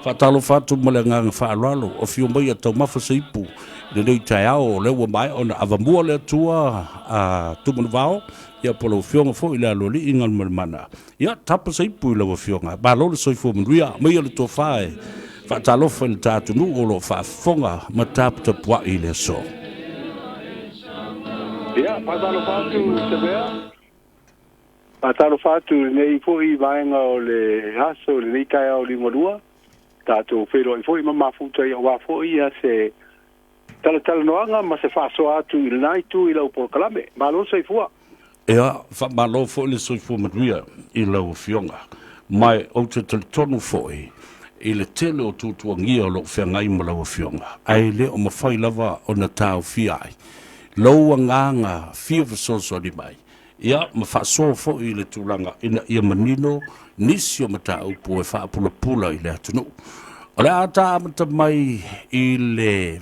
Fatalo fatu malengang faalalo o fio mai a tau mafa seipu le nei tai ao le ua mai ona avamua le atua a tumanu vao ia polo fionga fo ila lo li ingal mana ia tapa seipu ila wa fionga ba lo le soifo mnuia mai le tofae fatalo fa le tatu nu o lo fa fonga ma tap te pua ile so ia fatalo fatu sevea patalo fatu nei fo I vaenga o le aso le nei tai ao li modua tato pero foi mama futa ia wa foi ia se tala noanga ma se fa so atu il naitu ila por kalame malo se fua ia fa malo fo le soifo mnuia ila o fionga mai o te tonu foi ile tele o tutuangia o lo whengai ma lau fionga. Ai le o mawhai lava o na tau fiai. Lau nganga fia vasoso li mai. Ia ma whaasoa fo i le tūlanga ina ia manino nisi o mata upu e whaapula pula i le atunu. O le ata amata mai i le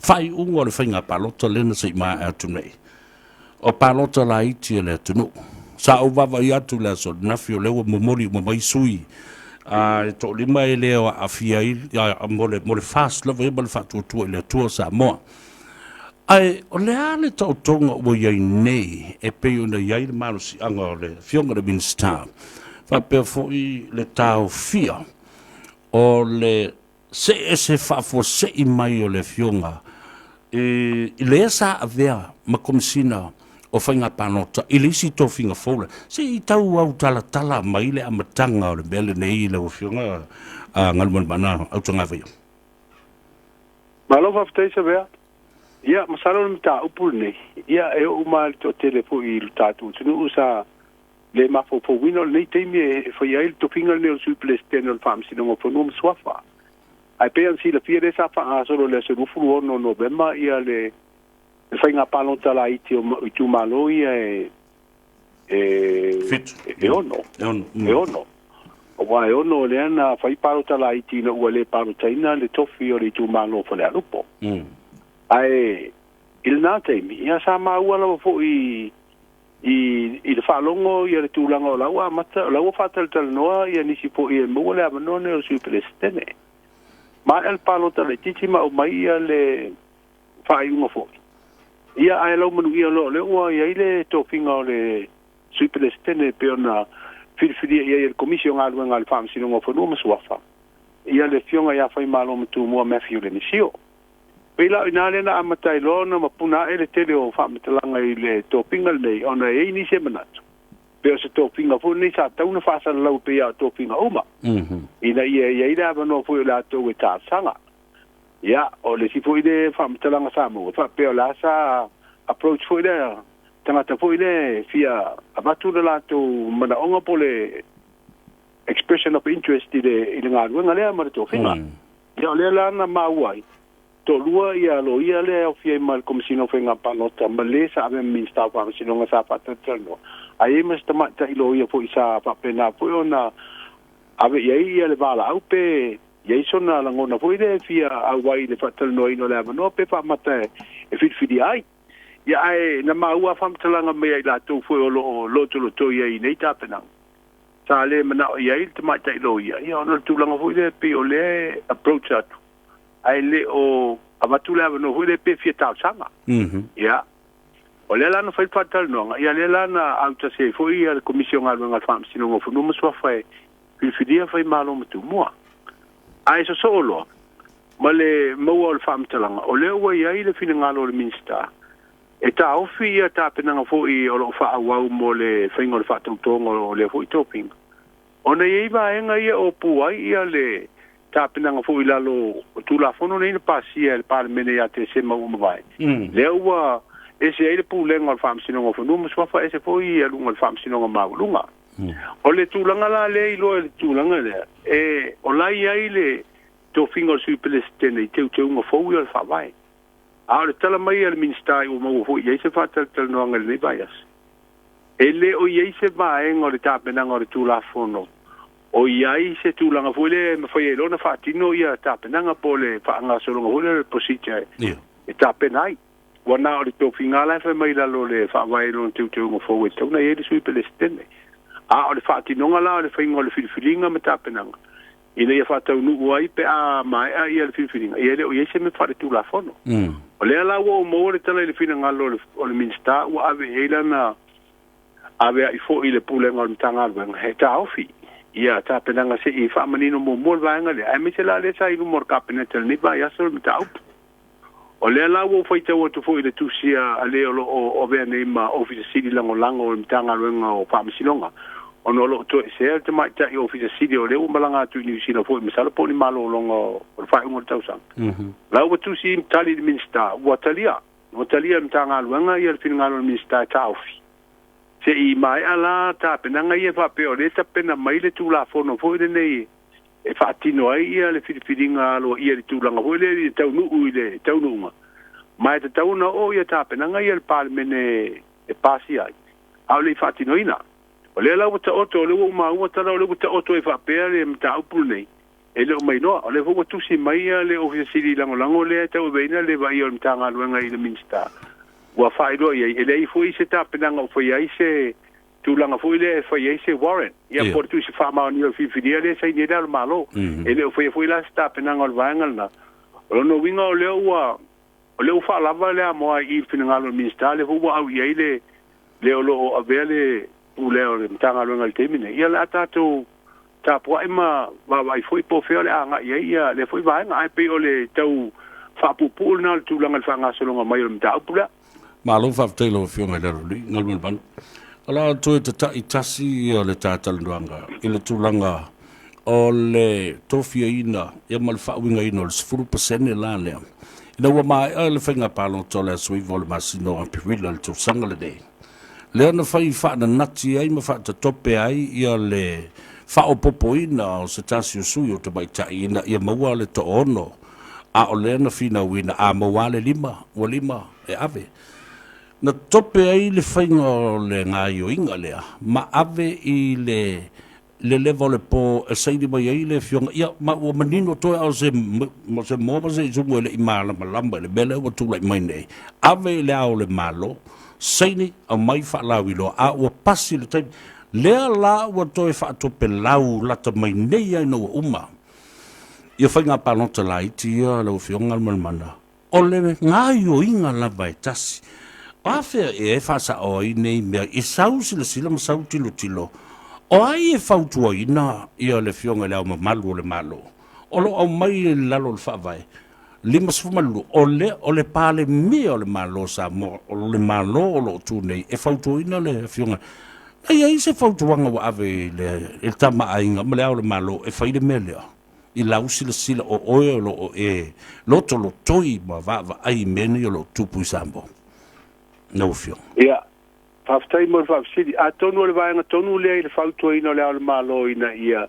whai unga o le whainga palota lena sa i maa atunei. O palota la iti e le atunu. Sa o wawa i atu le aso nafi o lewa mamori ma mai sui. To lima e leo a fia I mole fast lava e mole fatuatua i le atua sa moa. Ai, o le ale tau tonga ua iai nei e peo na iai le maro si anga o le fionga le Minster. Whapea fo I le tau fia o le se whafo se I mai o le fionga. I le esa a vea ma komisina o whainga panota, I le isi tō whinga fōle. Se I tau au tala mai le amatanga o le mele nei le o fionga ngaluman mana au tanga vea. Malo whafteisa vea. Ia, masalo na mita upul nei. Ia, e o umari to telefo I lutatu. Tunu usa le mafo wino nei teimi e whai aile to pinga le o suiplestene o le whamsina o whanua mswafa. Ai pean si la fia resa wha asoro le se rufuru ono novemba ia le whainga palonta la iti o itu malo ia e ono. E ono. O wa e ono le ana whai palonta la iti na ua le palonta ina le tofi o le itu malo whale alupo. Ai il na teimi ia sa maua la fo I le whalongo ia le tūlanga o laua mata o laua whatal noa ia nisi po I e mua le amanone o suiplestene. Ma el palota le titima o mai ia le whaiunga fo. Ia ai lau manu ia lo le ua ia ile tōwhinga o le suiplestene pe ona whiriwhiri ia le komisio ngā le whamsinonga whanua masuafa. Ia le fionga ia whai malo matu mua Matthew le nisio. Pela ina le na amatai lona mapuna ele tele o whamatalanga I le tōpinga nei ona e ni se manatu. Peo se tōpinga fu ni sa tauna whasa lau pe ia tōpinga uma. Ina ia ina mano fu la tō e tāsanga. Ia, o le si fu I le whamatalanga sa mua. Peo la sa approach fu I le tangata fu I le fia abatu la tō mana onga po le expression of interest I le ngā ruenga lea mara tōwhinga. Ia, le la na mauai. To lua ia lo ia le o fia mal komisino fenga panota male sa ave Minster komisino nga sa patatano ai mas tama ta ilo ia fo isa pa pena fo ona ave ia le bala au pe ia sona la ngona fo ile fia awai le fatalno ino le no pe pa mata e fit fidi ai ia ai na maua fam talanga me ai la to fo lo to ia nei ta pena sa le mana ia il tama ta ilo ia ona tu langa fo ile pe ole approach atu ai le o amatula no hule pe fia tau sanga ia o le lana fai fatal no ia le lana auta se foi a commission al ngal fam sino ngo fu no so fai fidia fai malo mtu mua ai so solo male mo al fam talanga o le wa ia ile fina ngalo le Minster e ta ofi ia ta penanga foi o lo fa wa mo le fai ngol fa tongo o le foi toping ona ia va enga ia o puai ia le tapinanga fo ilalo tula fono nei na pasia el parmene ya te se mau mai le ua ese ele pulenga fam sino ngo fono mo swa ese fo I alunga fam sino ngo maulunga o le tulanga la le ilo le tulanga le e o la ia ile to fingo suiplestene te ngo fo il fa vai a le tala mai el Minster o mo fo ia se fa tel no ngal nei bias ele o ia se va en o le tapinanga o le tula fono o iai se tūlanga fule ma fai elona whaatino ia tāpenanga po le whaanga solonga fule le positja e tāpenai wana o le tōwhinga lai whai mai lalo le whaawai elona teuteunga fau e tauna e le sui pelestene a o le whaatinonga la o le whainga o le whiriwhiringa ma tāpenanga ina ia whatau nu uai pe a mai a ia le whiwhiringa. Ia le o ia se me whare tu la whono. O lea la ua o maua le tala i le whina ngalo o le minsta, ua ave eila na ave a i fo i le pulenga o le mtanga alwenga. He ta ofi. Ia ta penanga se i whamanino mo mua le vaenga le. Ai me se la le sa inu mor kapene tel ni ba ia sol mta aupu. O lea la ua whaita ua tu fo i le tusia a leo lo o vea nei ma ofisa sidi lango lango o le mtanga alwenga o whamasilonga. Ono lo to se te mai ta office city o le umbalanga tu ni sina foi misala poni malo longo o fai un tausan la o tu si tali di minsta o talia mtanga luanga ia fin ngalo minsta taufi se I mai ala ta penanga ia fa pe o le ta pena mai le tu la fono foi de nei e fa tino ai ia le filinga lo ia le tu langa foi le tau nu uile tau nu mai te tau na o ia ta penanga ia le palmene e pasi ai au le fa tino ina o le la wata oto le wo ma wata le wata oto e fa pe le mta upul nei e le mai no le wo tu si mai le ofisi lango lango le tau beina le vai o mta nga luanga I le minsta wa fa do ye e le foi se ta penanga foi ai se tu langa foi le foi ai se warrant ia por tu si fa ma ni o fi le sai ni dal malo e le foi la sta penanga o vanga na o no winga o le wa o le fa la va le mo I penanga o minsta le wo au ye le o lo avele leo le mtanga lo ngal temine ia la tato ta po ima va foi po fe le anga ia le foi va nga pe o le tau fa pupu na tu langa fa nga solonga mai le mta pula ma lo fa telo fio ngal le ngal mel ban ala to ta itasi o le tata langa ile tu langa o le tofia ina ia mal fa winga ina le 0% la le ina wa mai le fenga palo to le sui vol masino a pivila to sangale de le na fai fa na nati ai ma fa ta tope ai ia le fa o popoina o se tasi sui o te baita ina ia maua le to ono a o le na fina wina a maua le lima e ave na tope ai le fai le ngai o inga lea ma ave I le level po e sai di mai ai le fionga ia ma o manino to au se mo se zungu le imala malamba le bele o tu lai mai nei ave le au le malo saini a mai fa lawilo a o pasi le tai le la o to e fa to pe lau la ta mai nei ai no uma ia fa nga pa no te lai tia lo fionga mal mana o le ngai o inga la vai tasi a fe e fa sa o nei me e sau sila ma sau tilo o ai e fa tu ina ia le fionga le ma malu le malo o lo au mai la lo fa vai lima sfumalu o le pale mi o le malo sa mo o le malo o lo tu nei e fautu ina le fionga ai se fautu wanga wa ave le il tama ainga ma le o le malo e fai de mele I la sila o oe lo e loto lo toi ma va ai meni o lo tupu sambo no fio ia faftai mo fafsidi a tonu le vaenga tonu le fautu ina le o le malo ina ia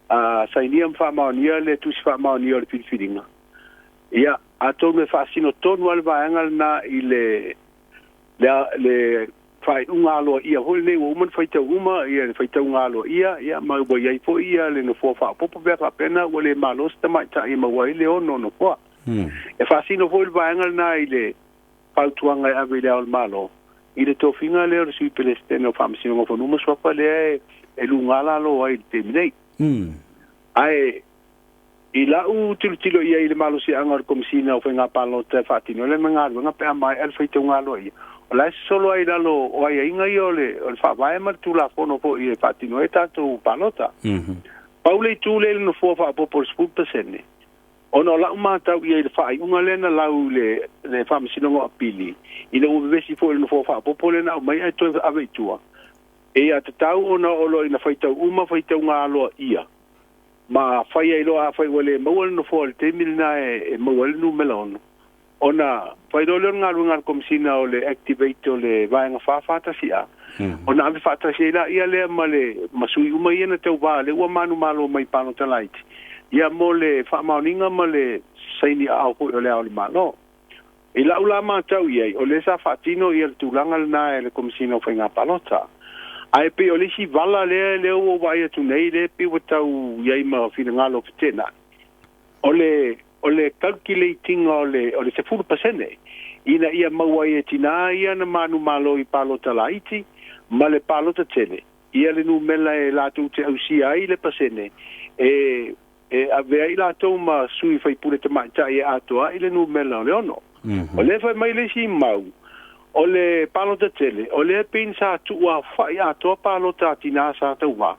a sainiam fa ma nia le tu fa ma nia le filinga ia ato me fasino tonu al vaenga na ile le fai ungalo ia hol ne woman faita uma ia faita ungalo ia ma bo ia fo ia le no fo fa popo be fa pena o le malos ta mai ta ima wa ile ono no po e fasino fo il vaenga na ile pautuanga ave le al malo ile to finga le si peleste no fam si no fo no so pa le e lungala lo ai te nei ai ila u tilo ia ile malo si angar komisina o fenga palo te fatino le mengar nga pe mai el feito ngalo ia la solo ai dalo o ai inga io le fa vai mar tu la fono po i fatino e tanto palota paule tu le no fo fa po por sputa senne ono la uma ta ia le fa unga le na la u le fam sino ngo apili ina u vesi fo le no fo fa po le na mai ai to ave tua e a tau ona olo ina faita uma faita ngalo ia ma fai ai loa fai wale mawal no fo te milna e mawal no melon ona fai do le ngal komisina o le activate o le vai nga fa ta sia ona ave fa ta sia ia le male masui uma ia na te va le wa manu malo mai pano talait ia mole fa mauninga male saini a ko le au malo ila ula ma tau ia o le sa fatino ia tu langal na le komisina fai nga palota ai pe ole si vala le o vai tu nei le pe wotau yai ma fina ngalo fitena ole calculating ole se 4% ina ia mawai tina ia na manu malo I palo talaiti ma le palo tele ia le numela e la tu te ausia ai le pasene e e ave ai la to ma sui fai pure te mai tai atoa ile nu mela le ono o le fai mai le si mau o le palo de tele o le pensa tu a fai atoa palo ta tina sa te wa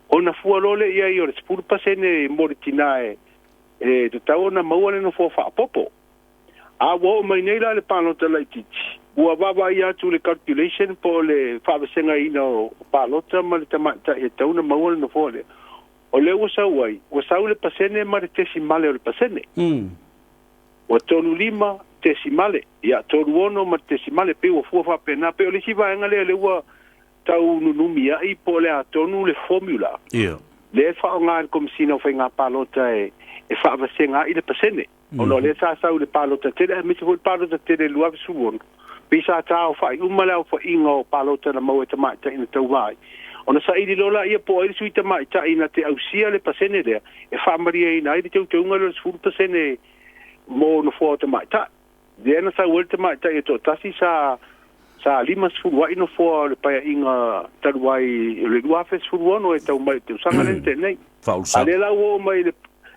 ona fualole ia i o le spuru pasene moritina e te tau na mau le no fo fa popo a wo mai nei la le palo te lai titi ua wawa ia tu le calculation po le fa senga ino palo ta ma le tama ta e tau na mau le no fo le o le usa wai o sau le pasene ma le tesimale o le pasene o tonu lima tesimale ia tonu ono ma tesimale pe o fuafa pena pe o le siva enga le ua tau nunumi ai po le atonu le formula le fa nga kom sino fa nga palota e fa vasenga i le pasene o no le sa sau le palota tele mi se palota tele lua suon pisa tau fa umala fa ingo palota na mo te mai in tau vai ona sa idi lola ia po ai suita mai ta ina te ausia le pasene le e fa maria ina i te tau ngalo sul pasene mo no fo te mai ta de na sa wolte mai ta e to tasi sa lima sfuru wa ino fo le pa inga tarwai le duafe sfuru no e tau mai te sangalente nei ale la o mai le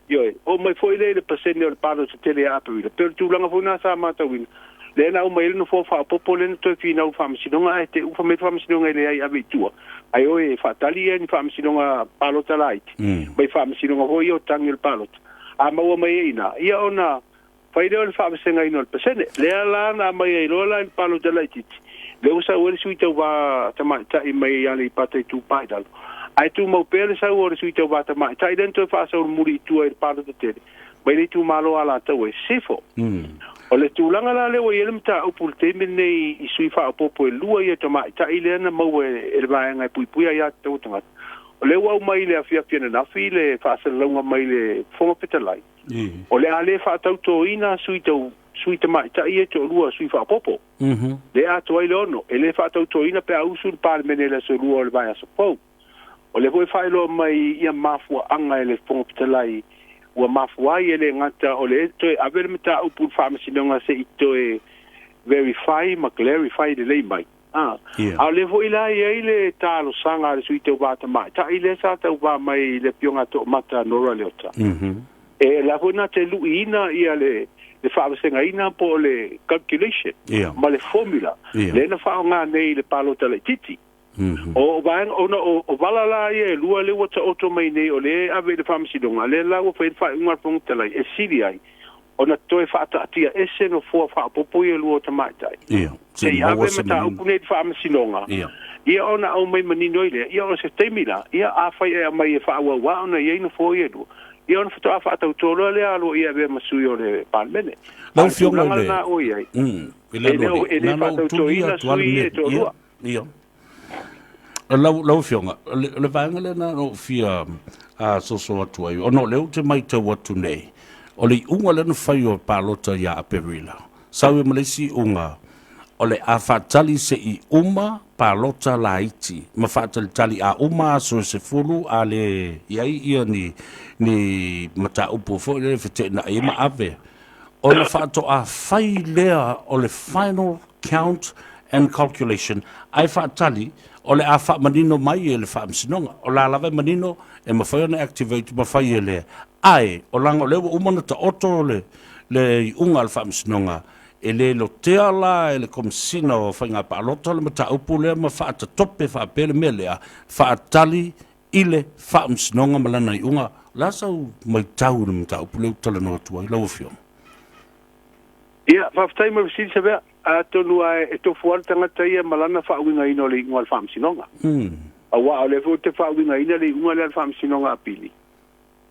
yo o mai foi le pasene o palo se tele api le per tu langa fo na sa mata win le na o mai no fo fa popole no to fina o fam sinonga e te u fam sinonga le ai abitua ai o e fatali e ni fam sinonga palo talait mai fam sinonga ho io tangil palo a ma o mai ina ia ona fai le fam senga ino le pasene le la na mai lo la il palo talait le usa o le suita wa tama ta i mai ali pate tu pai dal ai tu mo pele sa o le suita wa tama ta dentro fa sa o muri tu e palo de tele mai le tu malo ala ta we sifo o le tu langa la le o ele mta o pul te mene i sui fa popo e lua i tama ta ile na mo e va nga pui pui ya to tanga o le wa mai le afia pena na fi le fa sa longa mai le fo petalai o le ale fa tau to ina suita mai ta ie to lua sui fa popo le a to ile ono ele fa tau to ina pe au sul par menela so lua le vai a so po o le voi fa lo mai ia mafua anga ele fo petalai ua mafua ele ngata o le to aver meta u pu pharmacy longa se ito e verify ma clarify de lei mai a le voi la ile ta lo sanga le suite o bata mai ta ile sa ta va mai le pionga to mata nora leota e la bona te luina ia le pharmacy ina po le calculation ma le formula le na fa nga nei le palo tele titi o bang o valala ye lua le wata auto mai nei o le ave de pharmacy donga le la o fa unga pong tele e CDI ona toe fa ta tia ese no fo fa popo ye lua tamatai se ave meta o ne pharmacy donga ia ona o mai manino ile ia o se temila ia a fa e mai fa wa ona ye no fo ye do ia ona fa fa ta tolo le alo ia be masu yo le palmene la fionga le o ye ele fa ta to ina sui to lua lau fionga le vanga le na no fia a so atu ai o no le te mai te watu nei o le unga le no fai o palota ya aperila sawe malesi unga o le a fatali se i uma palota laiti ma fatali a uma so se fulu a le iai ia ni mata upo fo le fete na e ma ave o le fato a fai lea o le final count and calculation ai fatali o le afa manino mai e le fa msinonga o la lava manino e mafai na activate mafai ele ai o langa le umana ta oto le unga le fa msinonga e le lo te ala e le komsina o whainga pa alota le mata upu le ma fa ata tope fa pele melea fa atali ile fa msinonga malana i unga la sau mai tau le mata upu le utala no atua i lau fio ia whaftai ma visi se bea a tonu e to fuar tanga tai malana fa winga ino le ngol fam sinonga a wa le vo te fa winga ino le ngol fam sinonga apili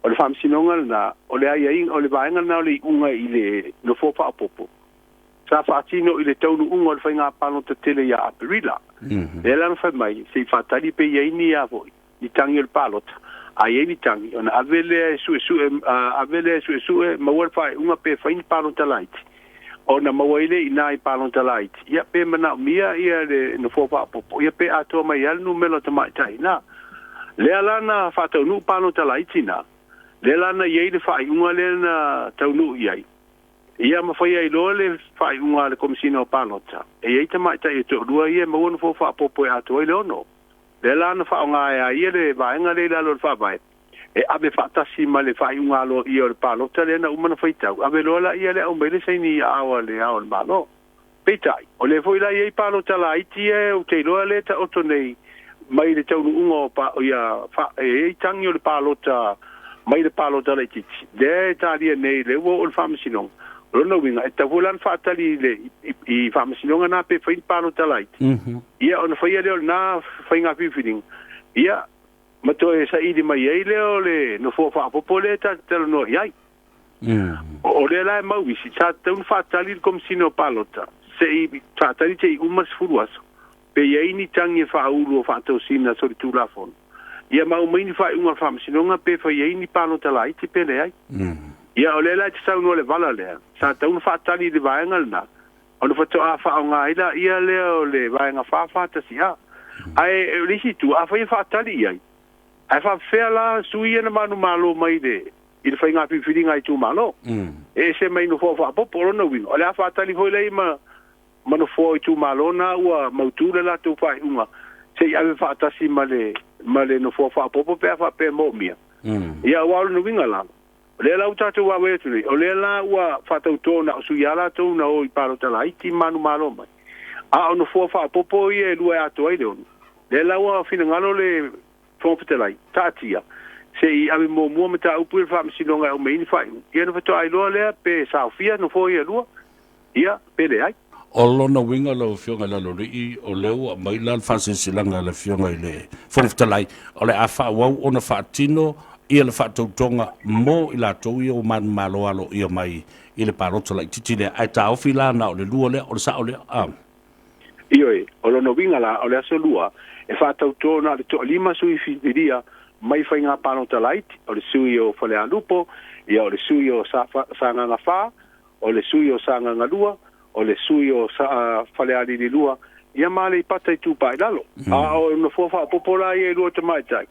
o le fam sinonga na o le ai o le vaenga na le unga ile no fo fa popo sa fa tino ile tonu unga le fainga palo te tele ya apirila le lan fa mai se fa tali pe ye ni ya vo ni tangi el palot a ye ni tangi ona avele su ma wor fa unga pe fa in palo talait ona mawaile ina I palon talait ia pe mana mia ia le no fofa popo ia pe ato mai al no melo tama taina le alana fa to no palon talait ina le lana ye de fa unga le na to no ia ma fa ia lo le fa unga le komsino palota e ia tama tai to dua ia ma no fofa popo ato ile ono le lana fa unga ia le va nga le la lo fa vai e ave fatasi ma le fai un alo ia le palo tele na umana faitau ave lola ia le o mele sai ni awa le awa malo petai o le foi la ia palo tala iti e o te loa le ta oto nei mai le tau ungo pa ia fa e tangi o le palo ta mai le palo tala iti de ta dia nei le wo o famasinon rona winga e ta volan fatali le I famasinon na pe fai palo tala iti ia ona foi le na fai nga fifining ia mato e sa idi mai ai leo le no fo fa popole ta telo no ai o le la mau visi sa un fatali come sino palota se I fatali te umas furuas pe ai ni tangi fa ulu fa to sina so tu la fon ia mau mai ni fa un fa sino nga pe fa ai ni palota lai ti pele ai ia o le la te sa no le vala le sa un fatali de vaengal na ono fa to a fa nga ila ia le vaenga fa ta sia ai risi tu a fa fatali ai ai fa fela sui na manu malo mai de il fa nga fi ngai tu malo e se mai no fo fa popolo no win ole fa tali foi lei ma no fo tu malo na wa mautu la tu fa uma se ia fa tasi male no fo fa popo pe fa pe mo mia ia wa no win ala le la uta tu wa we tu ole la wa fa tu to na su ya la tu na o I paro tala iti manu malo mai a no fo fa popo ie lu a to ai le la wa fi ngalo le fompetelai tatia se I ave mo meta upu fa msinonga o main fa ia no fato ai lo le pe Sofia no foi lo ia pe le ai o lona winga lo fionga la lo I o leo mai la fa se silanga la fionga le fompetelai o le afa wa ona fa tino ia le fa tonga mo I la to ia o man malo alo ia mai I le parotso la titile ai ta ofila na o le lua le o sa o le io o lona winga la o le aso lua e fa tauto na le to lima sui fidia mai fa nga pano talait o le sui o fale alupo ia o le sui o sa nga fa o le sui o sa nga lua o le sui o sa fale ali di lua ia male pata tu pa dalo a o no fo fa popola ia lu te mai tai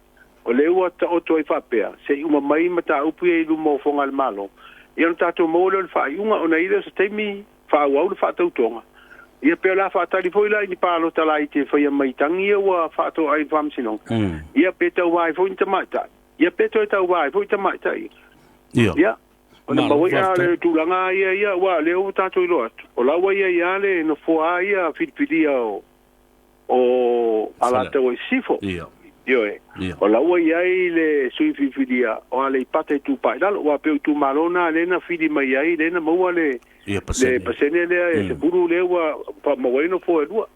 o le ua ta o to fa pe se uma mai mata upu e lu mo fonga al malo ia ta to mo le fa unga ona ile se temi fa wa fa tautonga ia pe la fa tali foi la ni palo tala I te foi mai tangi wa fa to ai fam sino ia pe to wai foi te mata ia pe to wai foi te mata ia ona mo ia le tu langa ia wa le o ta to lo o la wa ia le no fo ia filia o ala te o sifo ia o la wa ia le sui filia o ale pate tu pa dal wa pe tu malona le na fili mai ai le na mo le le pasene le se buru le wa pa mo no fo lua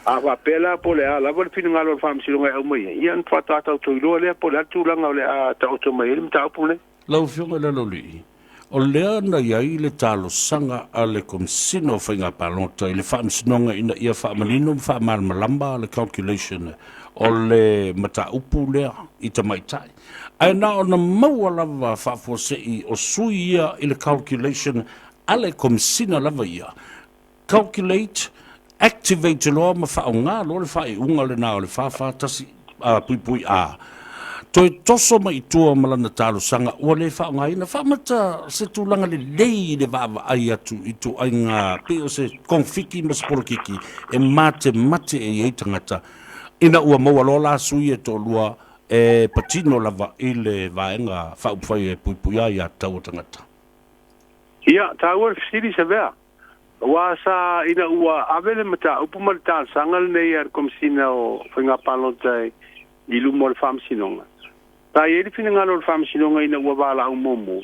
a va pela po le ala va fina ngalo fam silonga o mai ia fa ta to lo le po la tu langa le a ta o to mai le ta po le lau fionga le lo li o lea na iai le talo sanga a le komsino whainga palota I le whaamsinonga ina ia whaamanino whaamalmalamba le calculation o le mata upu lea I ta maitai. Ai na o na maua lava whaafosei o sui ia I le calculation a le komsina lava ia. Calculate, activate loa ma whaonga lo le whae unga le na o le whaafātasi pui pui a. Toi toso mai tua malana talo sanga ua le wha ngai na whamata se tūlanga le lei le vava ai atu I tu ai ngā peo se konfiki masporokiki e mate e ei tangata ina ua maua lola sui e tō lua e patino lava I le vaenga whaupwhai e puipuia I a tau tangata. Ia, tā ua fsiri se vea. Wa sa ina ua avele mata upumar tā sangal nei ar komsina o whainga palotai I lumo le whamsinonga. Ta ye fina ngalo fam sinonga ina ua wala au momo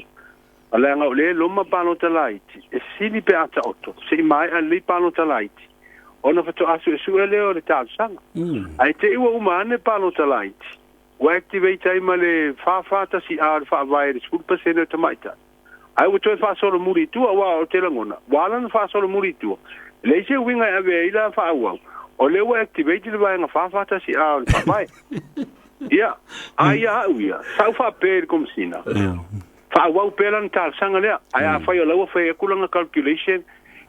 ala nga le loma pano talaiti e sili pe ata oto se mai a le pano talaiti ona fato asu su ele o le tal sanga ai te ua umane pano talaiti wa activate ai male fa ta si ar fa vai sul pasene tomaita ai o to fa solo muri tu wa o telangona wala fa solo muri tu le se winga ave ila fa wa o le wa activate le vai nga fa ta si ar fa vai ia aia uia sau fa per kom sina fa wa pelan tal sanga le ai fa yo lawa fa kulanga calculation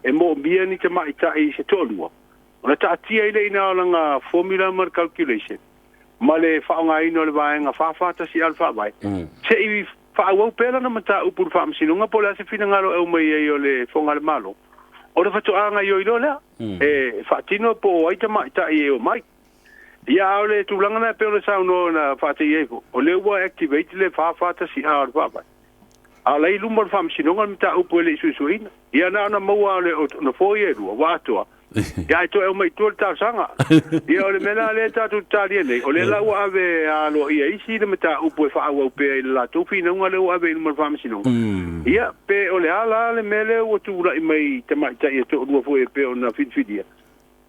e mo bia ni te mai ta I se tolua ona ta tia ile ina langa formula mar calculation male fa nga ino le vai nga fa ta si alfa vai se I fa wa pelan na mata upur fa msinunga pola se fina ngalo e mai yo le fonga le malo ora fa to anga yo ilo le e fa tino po ai te mai ta I o mai ia ole tulanga na pe ole sauno na fate ye o le wa activate le fa si a ba ba a le lumor fam sinonga mta upo le susuina ia na mo ole no fo ye ru wa to ya to e mai to ta sanga ia ole mena le ta tu ta le ole la wa ave a lo ia isi le mta upo fa wa pe la to fina ngale wa ave lumor fam sinonga ia pe ole ala le mele o tu la mai te mai ta ye to ru fo e pe ona fidia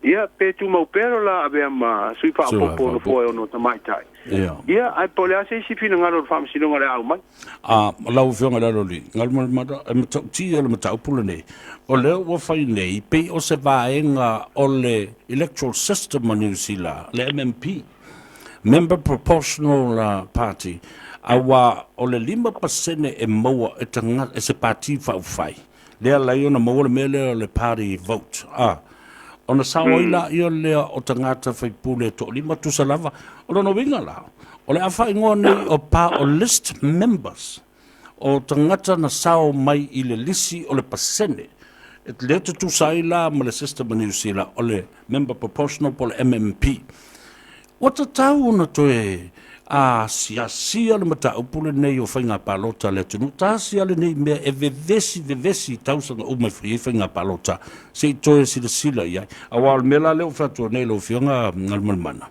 ia pe tu mau pero la ave ma sui fa popo no fo no ta mai tai ia ai pole ase si fina ngalo fam sinonga le au mai lau fionga la loli ngal mata e mata ti ele mata upula nei o le o fai nei pe o se vaenga o le electoral system o New Zealand le MMP member proportional party awa o le 5% e moa e tanga e se party fa ufai le la yo na moa le mele le party vote ona saoila io le o tangata fai pule to lima tu salava o no winga la o le afa ngoni o pa o list members o tangata na sao mai i le lisi o le pasene et le tu saila ma le system New Zealand o le member proportional po le MMP o tau na to a sia le mata upule nei o fainga palota le tunu ta sia le nei me e vevesi tausanga o mai fri fainga palota se to si le sila ia a wal mela le o fatu nei lo fionga ngal mana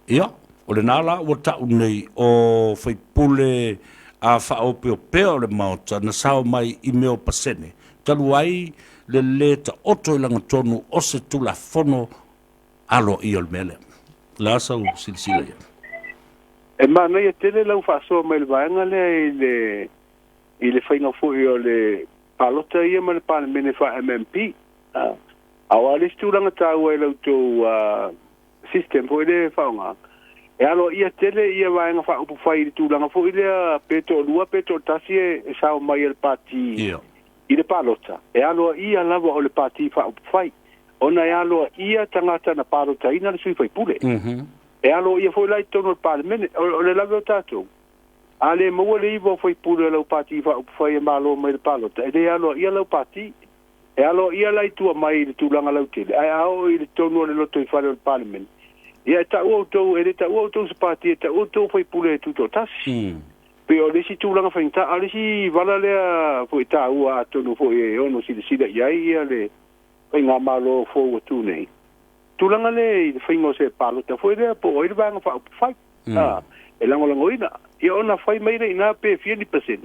ia o le nala o ta nei o fai pule a fa o pe le mauta na sao mai i meo pasene talu ai le ta oto langa tonu o se tula fono alo i ol mele la sa o sila ia e mana ia tele lau faasoa mai le vaega lea i le faiga foʻi o le palota ia ma le palemene fa MMP aua le situlaga tāua e lautou system foʻi le faaaogā e alo ia tele ia vaega faaupu fai i le tulaga foʻi lea pe toʻalua pe toʻatasi e sao mai e le pati i le palota e aloa ia lava o le pati faaupu fai ona e aloa ia tagata na palotaina le sui faipule e alo ia foi lai tono parlemene o le lave o tatou ale mo le ivo foi pure lau pati fa foi malo mai palota e le alo ia lau pati e alo ia lai tua mai le tulanga lau tele ai ao i le tono le loto i fare o parlemene ia ta o to e ta o to pati ta o to foi pure tuto tasi pe o le si tulanga fa inta ale si vala le foi ta o a tono foi ono si le ia le foi nga malo fo tu nei tulanga le faingo se palota foi le po o vanga fa fai e lango ina ia ona fai mai le ina pe 50%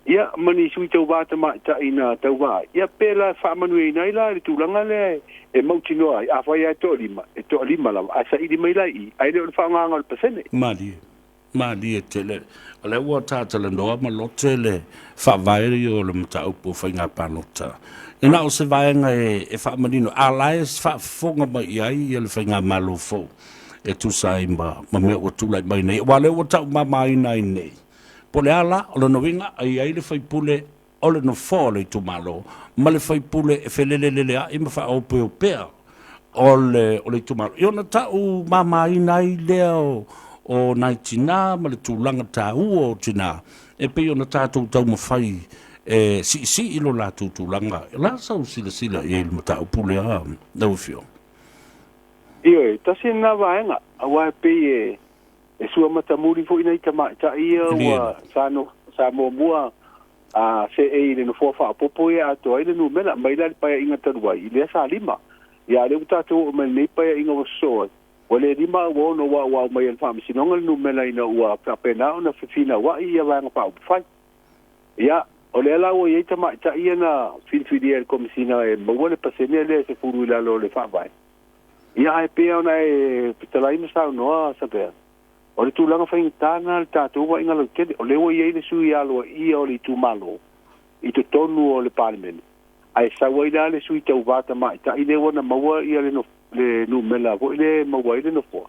ia mani sui tau bata ma ta ina tau ba ia pe la fa manu ina ila le tulanga le e mauti noa a fai a to lima la a sa i mai lai ai le fa nga ngol pesene mali e tele le wa tata le no ma lotele fa vai o le mata upo fainga palota ina o se vaenga e fa manino allies fa fonga mai ai ele fainga malo fo e tu sai ma me o tu lai mai nei wale o ta ma mai nei pole ala o no winga ai le fai pule o le no fo le tu malo ma le fai pule e felelele a ima fa o pe o le tu malo io na ta u ma mai nei le o naitina ma le tu langa ta u o tina e pe o na ta tu tau ma fai si ilo la tu langa la sa sila e il mata pule a no fio io tasi na vaenga awa pe e sua mata muri fo ina tama ta ia wa sa mo mua a se e le no fofa popo ia to ile no mela mai la pa inga tarua ile sa lima ya le uta to me nei pa inga o so ole lima wo no wa mai el fam sinonga no mela ina wa pena ona fina wa ia va pa fai ya ole la o ye tama ta ia na filfidier komisina e mo le pasene le se furu la lo le fa vai ia ai pe ona e pitala ina sa no sa pe ole tu langa fa intana ta tu wa inga lo ke ole o ye le su ia lo ia ole tu malo i to tonu o le parliament ai sa wa ina le su te vata mai ta ile wona mo ia le no mela vo ile mo wa ile no fo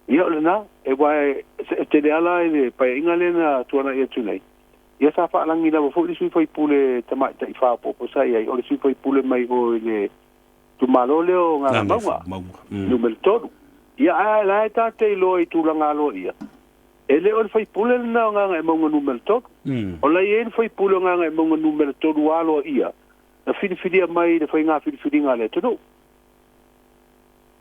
ia ole na e wa te le ala ile pa inga le na tu na ia tu nei ia sa fa langi la fo sui fai pule tama ta fa po sai ai o sui fai pule mai o le tu malo le o nga maua no mel todo ia ai la ta te loi tu langa lo ia ele o fai pule na nga mo no mel todo o la ia fai pule nga mo no mel todo alo ia na fini mai le fai nga fini nga le todo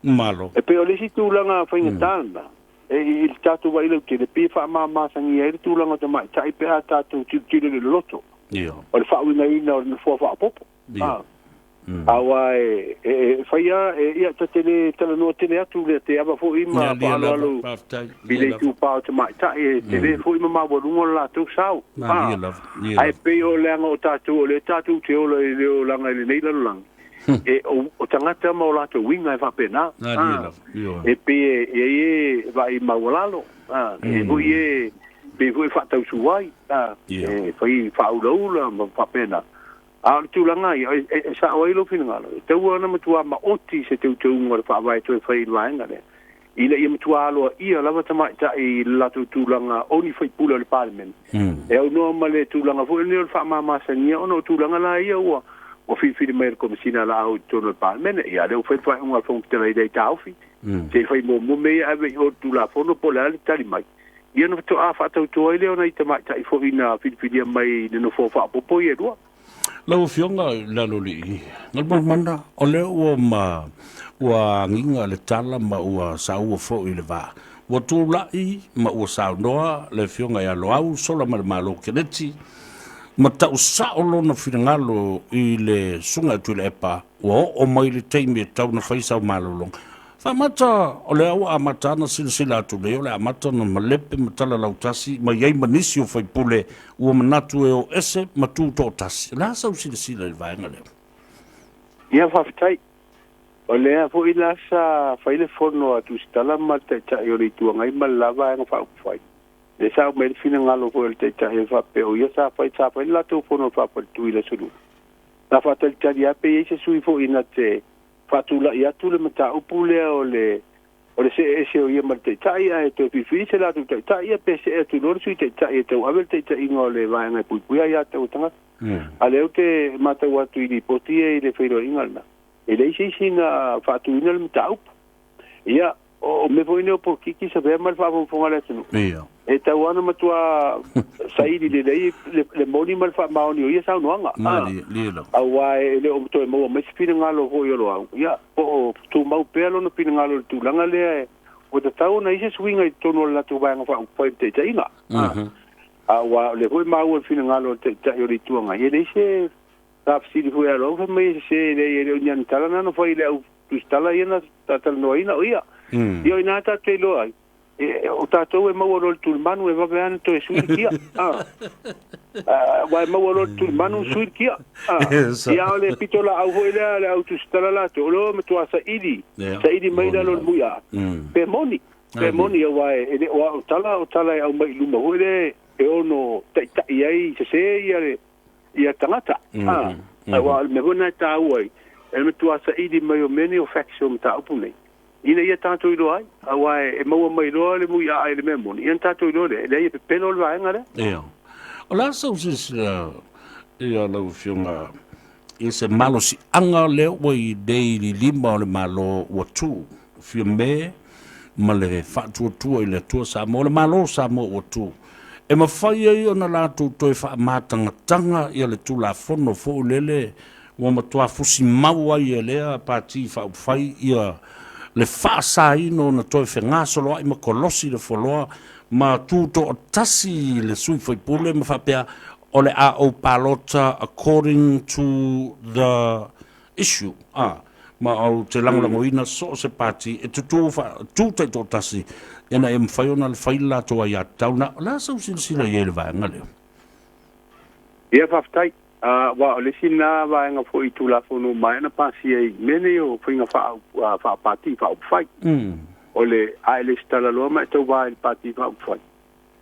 malo e pe o le si tūlanga whaingatana e il tātou wa ilau ke le pe wha māmasangi e le tūlanga te mai tai pe a tātou tūtire le loto o le whauinga ina o le fua whaapopo awa e whaia e ia tatele tala noa tele atu le te ava fo ima whaalalu bile tu pao te mai tai e tele fo ima mawarungo la tau sau ai pe o leanga o tātou o le tātou te ola i leo langa i le neila lulangi e o tangata ma o lato winga e whapena e pe e vai mawalalo e hui e pe hui whatau suwai e whai whaulaula ma whapena a tūlanga e sa o ilo whingalo e tau ana matua ma oti se tau taunga le whaawai tu e whai luaenga le ila ia matua aloa ia lava tamai ta i lato tūlanga oni whai pula le parliament e au noa ma le tūlanga fu e neo le whaamamasangia ono tūlanga la ia ua o fili mai ko sina la o tono parliament ia le foi foi un alfon tele dei taufi se foi mo me ave o tu la fono pola tali mai ia no to a fa to ile ona ita mai tai fo ina fili mai no fo fa popo ia do lo fionga la loli ngal manda o le o ma wa nginga le tala ma wa sa o fo ile va o tu la I ma o sa no le fionga ya lo au solo ma lo keneti ma tau sa'olo na whingalo I le sunga tu le epa o mai le teimi tau na whaisa o malolong. Whamata o le awa amata na sila atu le o le amata na malepe matala lautasi ma iei manisi o whaipule ua manatu e o ese matu to tasi. La sau sila le vaenga leo. Ia whawhitai. O lea fo I lasa whaile fono atu stala ma te tai o le tuangai ma lava e ngā whai. Le sa me fina ngalo ko te tahe fa pe o ia sa fa la to fono fa pa tu ile sulu la fa tel tali ape ye se sui fo ina te fa tu la ia tu le mata o pule o le se o ia ma te tai ai to fi se la tu tai ia pe se tu no sui te tai te avel te tai ngole va ngai pu ia te utanga ale o te mata wa tu ili potie ile fe ro ingalna ele se singa fa tu ina le mata ia o me foi no por kiki se ve mal fa fonga le tunu e tau ana matua saidi le moni mal fa maoni o ia sa noanga awa le o to mo me spina ngalo ho yo lo ia o tu mau pelo no pina ngalo tu langa le o te tau na ise swinga I tono la tu vai fa te tainga awa le ho mau o pina ngalo te yo ri tuanga ye le se tap si di ho ya lo me se le nyan tala na no foi le tu stala ina tatal no ina o ia io ina ta te lo ai o tātou e mau alo tu manu e vawe ana to e sui kia wa e mau alo tu manu sui kia ia ole pitola au hoile le au tu stala la to lo me tua saidi mai la lo muia pe moni e wa e o tala e au mai luma hoile e ono tai ai se ia tangata wa me bona ta uai e me tua saidi mai o meni o faction ta upune ina ia tātou ilo ai awa e maua mai loa le mui a le memoni ia tātou ilo le ia pe pelo le vaenga le ia o la sau sila ia lau fionga ia se malo si anga leo wai dei li lima o le malo watu fio me ma le whatuatua I le tua sa mo le malo sa mo watu e ma whai ai o na lātou toi wha mātangatanga ia le tula fono fo lele ua matua fusi mau ai e lea pāti wha whai ia le whaasaino na toi whenga solo ai ma kolosi le wholoa ma tūto o tasi le sui whaipule ma whapea o le a o palota according to the issue ma au te langolango ina so se pati e tūtai tō tasi ena e mwhaiona le whaila toa ia tauna la sau sila i ele vaenga leo ia whaftai wa o le sina vaenga fo I tula fono mai na pasi ai mene o whinga wha pati wha upwhai o le aile stala loa mai tau vai pati wha upwhai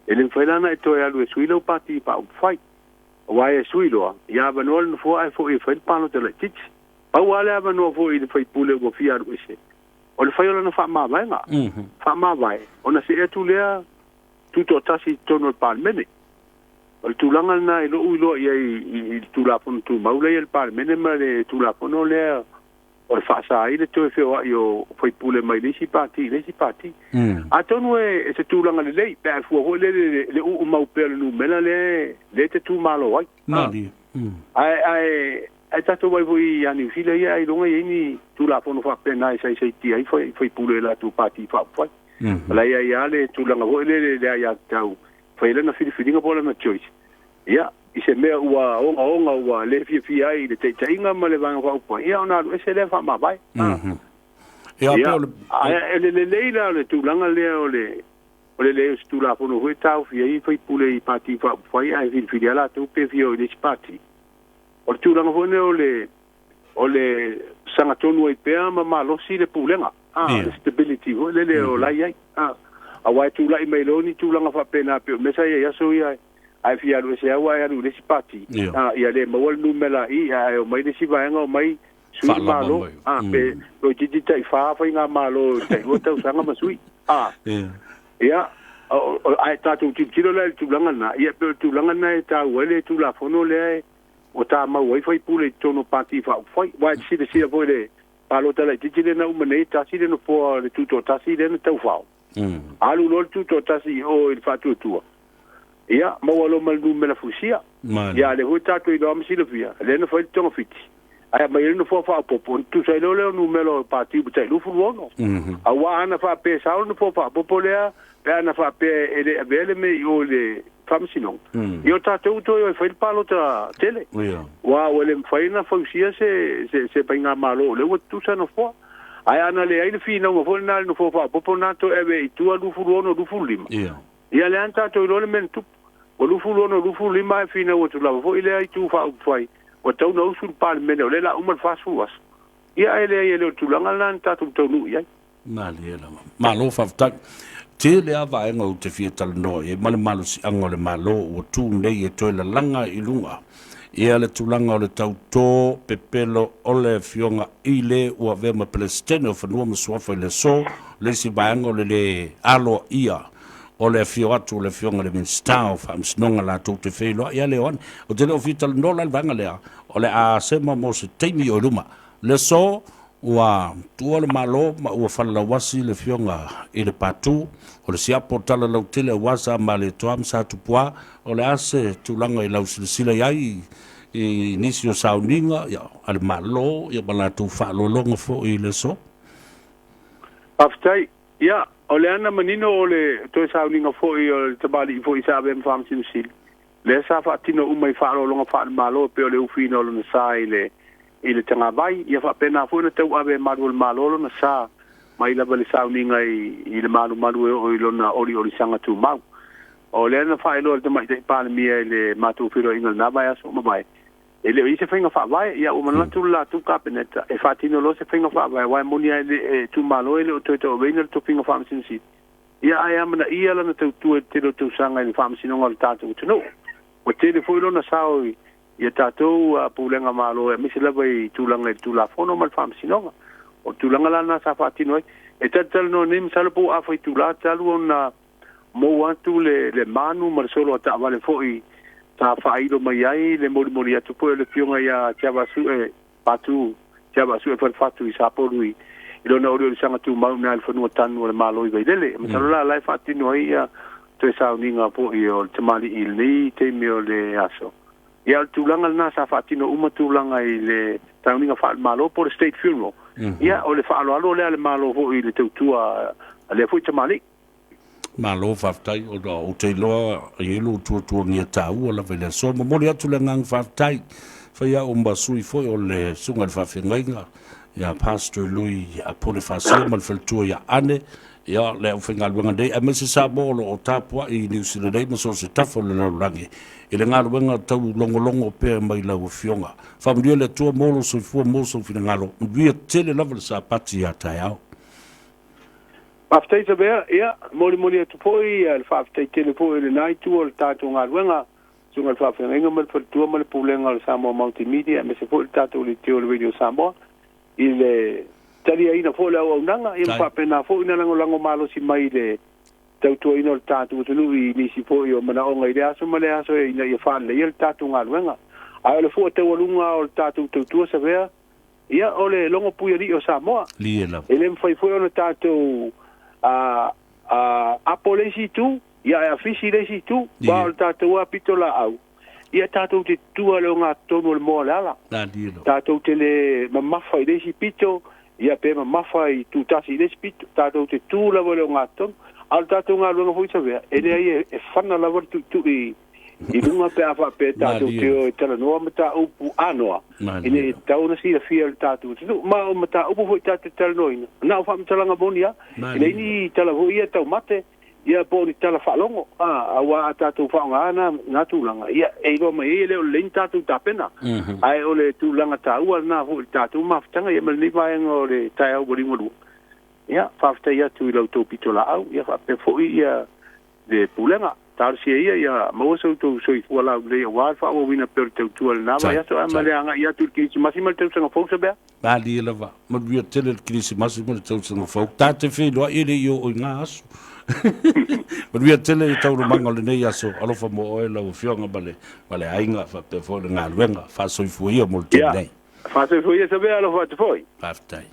e le mwhailana e toi alu e suilo pati wha upwhai o wai e suiloa ia vanol na fo ai fo I whail pano te le titi pau ale a vanol fo I le whaipule o fia alu e se o le whaiola na wha maa vaenga wha maa vai o na se e tu lea tuto tasi tono le palmene o tulanga na I lo uilo I tulafono tu maula I le parmene ma le tulafono le o le whaasa I le toe wheo I o whaipule mai lesi pati a tonu e se tulanga le lei pe fua ho le u mau pele nu mena le te tu malo ai ai ai tatou mai foi ani fila ia ai longa ini tu la fono fa pena sai ti ai foi pule la tu pati fa foi la ia le tu langa ho le ia tau foi le na filinga pola na choice ia i se mea ua onga ua le fi ai le te inga ma le vanga fa foi ia ona e se le fa ma vai ia le leila le tu langa le ole le tu la fono ho tau fi ai foi pule i pati fa foi ai fi ala tu pe fi o le pati o tu langa hone ole sanga tonu ai pea ma losi le pulenga stability ho le o lai ai a wai tu lai mai loni tu langa fa pena pe me sai ya so ia ai fi alu se wa ya lu le sipati ia le mo wal numela i ai o mai le sivanga o mai sui malo pe lo jiji tai fa inga malo tai o tau sanga masui ia ai tatu tilo le tu langa na ia pe tu langa na ta wele tu la fono le o ta ma wai fai pule tono pati fa fai wa si foi le palo tala titile na umane ta si le no po le tuto ta si le no tau fa alu lo tuto ta si o il fa tu ia ma walo mal nu mela fusia ia le hota to i do am si le via le no fai tono fiti ai ma no fo fa popo tu sai lo le no melo pati bu tai lu fu wono a wa ana fa pe sa no fo fa popo le pe ana fa pe ele vele me o le famsino io tatou to io fai il palo tra tele wa wele fai na fausia se pinga malo le tu sa no fo ai ana le ai fino mo fo na no fo fa popo na to ebe tu alu furono du fulima ia le anta to lo le men tu o lu furono du fulima fino o tu la fo ile ai tu fa fai o tau no sul pal men le la umar fa suas ia ele tu la ngala tatu to lu ia mali ela malo fa tak te le ava enga o te fiatal no e male malo si anga le malo o tu nei e toi la langa i lunga e ale tulanga o le tauto pepelo o le fionga i le ua vema pelestene o whanua masuafa i le so le si baenga o le alo ia o le fio atu o le fionga le minstao fa msinonga la tau te wheloa i ale oan o te leo fiatal no la vanga lea o le a sema mo se teimi o luma le so ua tua le malo ma ua whalalawasi le fionga i le patu o le siapo tala lau tele wasa ma le toam sa tupua o le ase tulanga i lau silisila iai i nisi o sauninga ia ale malo ia bala tu whaalolonga fo i le so aftai ia o le ana manino o le toi sauninga fo i o le tabali fo i sabe mfam sinusil le sa fatino umai whaalolonga whaal malo pe o le ufino lo na sa i le tanga vai ia fa pena fo na tau ave malu malolo na sa mai la bale sauninga i le malu o i lona ori sanga tu mau o le na fa ilo te mai te pale mia le matu filo ingal na vai aso mai ele i se finga fa vai ia o man tu la tu cabinet e fatino lo se finga fa vai vai monia le tu malo ele o to venel tu finga fa sin si ia ai amna ia la na tu te lo tu sanga i fa sin ngol tatu tu no o te le fo na sao ia tatou pulenga malo e misi lava i tulanga i tulafono ma le faamasinoga o tulanga lana sa faatino ai e tatalu no nem sala po afa i tula talu ona mou atu le manu ma le solo a taavale foʻi tafailo mai ai le molimoli atu poe o le fioga ia tiavasu e patu tiavasu e falefatu i sapolu i lona ori o le saga tumau na le fanua tanu o le malo i vailele ma salo la lae faatino ai ia toe sauniga foʻi o le tamaliʻi lenei teimi o le aso ia le tulaga lana sa faatino uma tulaga i le tauniga faalemalo po le state funeral ia o le faaloalo lea le malo foʻi le tautua lea foʻi tamaliʻi malo faafetai o te iloa i elu tuatuagia tāua lava i le asoa momoli atu le agaga faafetai faia o masui foʻi o le suga le faafegaiga ia pastor lui a pole fasia ma le faletua ia ane ia le au faigaluega nei a mese sa mo o tapuaʻi i niusila nei ma so se tafa o le lalolagi i le galuega tau logologo pea mai lauafioga faamulia le atua mo lo soifua mo soufinagalo manuia tele lava le sapati iā taeao faafetai savea ia molimoli atu foʻi le faafetai tele foʻi lenai tua o le tatou galuega suga le faafegaiga ma le faletua ma le pulega o le Samoa multimedia me se foʻi le tatou litio o le radio Samoa i le taliaina foʻi le auaunaga ia faapena foʻi na lagolago malosi mai le tautuaina o le tatou atunuu i nisi foʻi o manaʻoga i le aso ma le aso e ina ia faaleia le tatou galuega ae o le foʻi taualuga o le tatou tautua savea ia o le logo puialii o Samoa e le mafai foʻi ona tatou apo leisi tu ia e afisi leisi tu wa o le tatou apito laau ia tātou te tua leo ngā tono le moa le ala. Tātou te le mamafa i lesi pito, ia pe mamafa i tūtasi i lesi pito, tātou te tū lawa leo ngā tono, al tātou ngā luanga hui savea, e lea e whana lawa tu i lunga pe awha pe tātou te o e tala noa ma tā upu anoa, ine tau na sila fia le tātou, ma o ma tā upu hui tātou tala noina, nā uwha ma talanga bonia, ine ini tala hui ia tau mate, ia po ni tala whalongo, awa tātou whaonga ana ngā tūlanga, ia e roa mai e leo lein tātou tāpena, ai o le tūlanga tā ua nā hui tātou mawhtanga, ia malini vaenga o le tai au waringo lua. Ia, whawhtai atu i lau tō pito la au, ia whape fōi ia le pūlenga, tārusia ia mawasau tō soi fua lau le ia wāl whaua wina pēr tau tua le nāwa, ia so a maleanga ia tū kirisi masi mal tau sanga fōsa bea? Bāli e lava, maruia tele kirisi masi mal tau sanga fōsa, tāte whenua ere i o ngā asu. Maruia tele i tauru manga le nei aso, alofa mo oe lau whionga bale ainga whape fōle ngā luenga, whasoi fuia mo le tēnei. Whasoi fuia sa bea alofa te fōi? Pāwhtai.